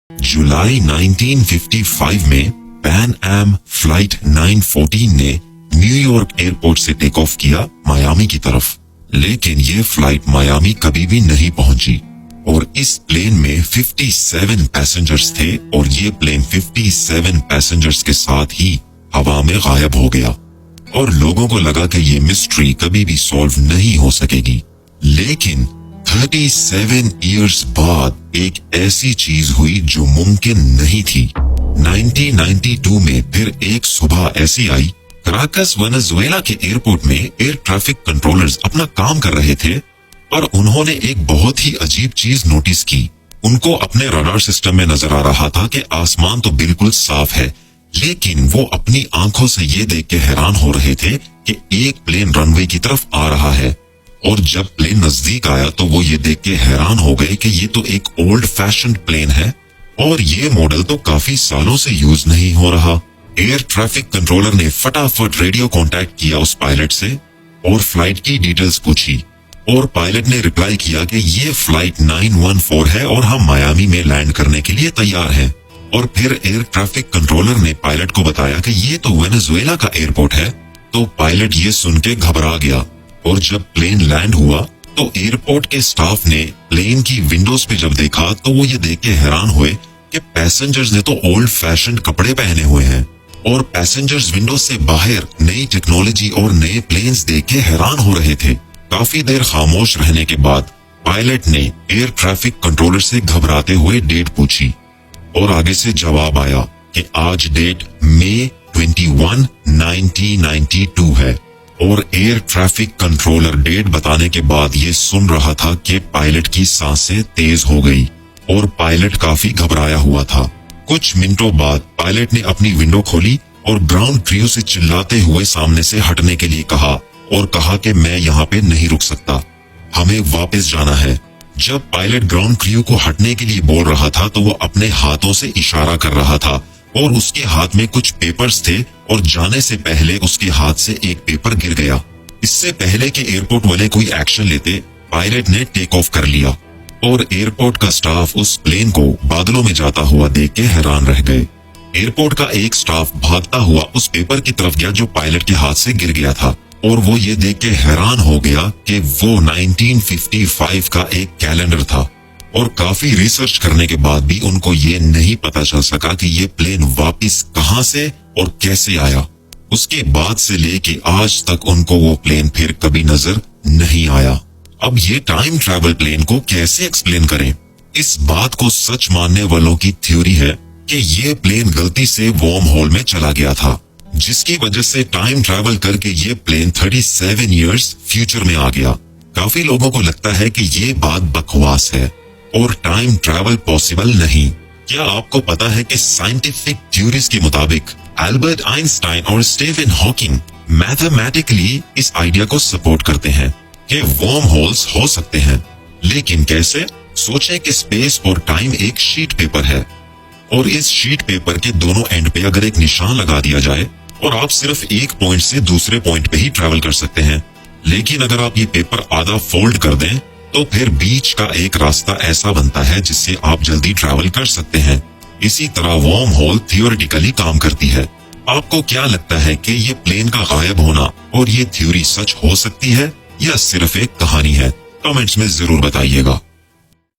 जुलाई 1955 में Pan Am flight 914 ने New York airport से टेक ऑफ किया मायामी की तरफ, लेकिन ये फ्लाइट मायामी कभी भी नहीं पहुंची और इस प्लेन में 57 पैसेंजर्स थे और ये प्लेन 57 पैसेंजर्स के साथ ही हवा में गायब हो गया और लोगों को लगा कि ये मिस्ट्री कभी भी सॉल्व नहीं हो सकेगी। लेकिन 37 इयर्स बाद एक ऐसी चीज हुई जो मुमकिन नहीं थी। 1992 में फिर एक सुबह ऐसी आई, कराकस वेनेजुएला के एयरपोर्ट में एयर ट्रैफिक कंट्रोलर्स अपना काम कर रहे थे और उन्होंने एक बहुत ही अजीब चीज नोटिस की। उनको अपने रडार सिस्टम में नजर आ रहा था कि आसमान तो बिल्कुल साफ है, लेकिन वो अपनी आंखों से ये देख के हैरान हो रहे थे कि एक प्लेन रनवे की तरफ आ रहा है। और जब प्लेन नजदीक आया तो वो ये देख के हैरान हो गए कि ये तो एक ओल्ड फैशन्ड प्लेन है और ये मॉडल तो काफी सालों से यूज नहीं हो रहा। एयर ट्रैफिक कंट्रोलर ने फटाफट रेडियो कांटेक्ट किया उस पायलट से और फ्लाइट की डिटेल्स पूछी और पायलट ने रिप्लाई किया कि ये फ्लाइट 914 है और हम मायामी में लैंड करने के लिए तैयार हैं। और फिर एयर ट्रैफिक कंट्रोलर ने पायलट को बताया कि ये तो वेनेजुएला का एयरपोर्ट है। तो पायलट ये सुन के घबरा गया और जब प्लेन लैंड हुआ तो एयरपोर्ट के स्टाफ ने प्लेन की विंडोज पे जब देखा तो वो ये देख के हैरान हुए कि पैसेंजर्स ने तो ओल्ड फैशन कपड़े पहने हुए हैं और पैसेंजर्स विंडो से बाहर नई टेक्नोलॉजी और नए प्लेन्स देख के हैरान हो रहे थे। काफी देर खामोश रहने के बाद पायलट ने एयर ट्रैफिक कंट्रोलर से घबराते हुए डेट पूछी और आगे से जवाब आया कि आज डेट मई 21, 1992 है। और एयर ट्रैफिक कंट्रोलर डेट बताने के बाद ये सुन रहा था कि पायलट की सांसें तेज हो गई और पायलट काफी घबराया हुआ था। कुछ मिनटों बाद पायलट ने अपनी विंडो खोली और ग्राउंड क्रू से चिल्लाते हुए सामने से हटने के लिए कहा और कहा कि मैं यहाँ पे नहीं रुक सकता, हमें वापस जाना है। जब पायलट ग्राउंड क्रू को हटने के लिए बोल रहा था तो वो अपने हाथों से इशारा कर रहा था और उसके हाथ में कुछ पेपर्स थे और जाने से पहले उसके हाथ से एक पेपर गिर गया। इससे पहले कि एयरपोर्ट वाले कोई एक्शन लेते, पायलट ने टेक ऑफ कर लिया और एयरपोर्ट का स्टाफ उस प्लेन को बादलों में जाता हुआ देख के हैरान रह गए। एयरपोर्ट का एक स्टाफ भागता हुआ उस पेपर की तरफ गया जो पायलट के हाथ से गिर गया था और वो ये देख के हैरान हो गया कि वो 1955 का एक कैलेंडर था और काफी रिसर्च करने के बाद भी उनको ये नहीं पता चल सका कि ये प्लेन वापस कहां से और कैसे आया। उसके बाद से लेके आज तक उनको वो प्लेन फिर कभी नजर नहीं आया। अब ये टाइम ट्रैवल प्लेन को कैसे एक्सप्लेन करें? इस बात को सच मानने वालों की थ्योरी है कि ये प्लेन गलती से वॉर्म होल में चला गया था, जिसकी वजह से टाइम ट्रैवल करके ये प्लेन 37 इयर्स फ्यूचर में आ गया। काफी लोगों को लगता है कि ये बात बकवास है और टाइम ट्रैवल पॉसिबल नहीं। क्या आपको पता है कि साइंटिफिक थ्योरीज के मुताबिक एल्बर्ट आइंस्टाइन और स्टीफन हॉकिंग मैथमेटिकली इस आइडिया को सपोर्ट करते हैं कि वॉर्म होल्स हो सकते हैं। लेकिन कैसे? सोचें कि स्पेस और टाइम एक शीट पेपर है और इस शीट पेपर के दोनों एंड पे अगर एक निशान लगा दिया जाए और आप सिर्फ एक पॉइंट से दूसरे पॉइंट पे ही ट्रैवल कर सकते हैं। लेकिन अगर आप ये पेपर आधा फोल्ड कर दें तो फिर बीच का एक रास्ता ऐसा बनता है जिससे आप जल्दी ट्रैवल कर सकते हैं। इसी तरह वॉर्म होल थियोरेटिकली काम करती है। आपको क्या लगता है कि ये प्लेन का गायब होना और ये थ्योरी सच हो सकती है या सिर्फ एक कहानी है? कमेंट्स में जरूर बताइएगा।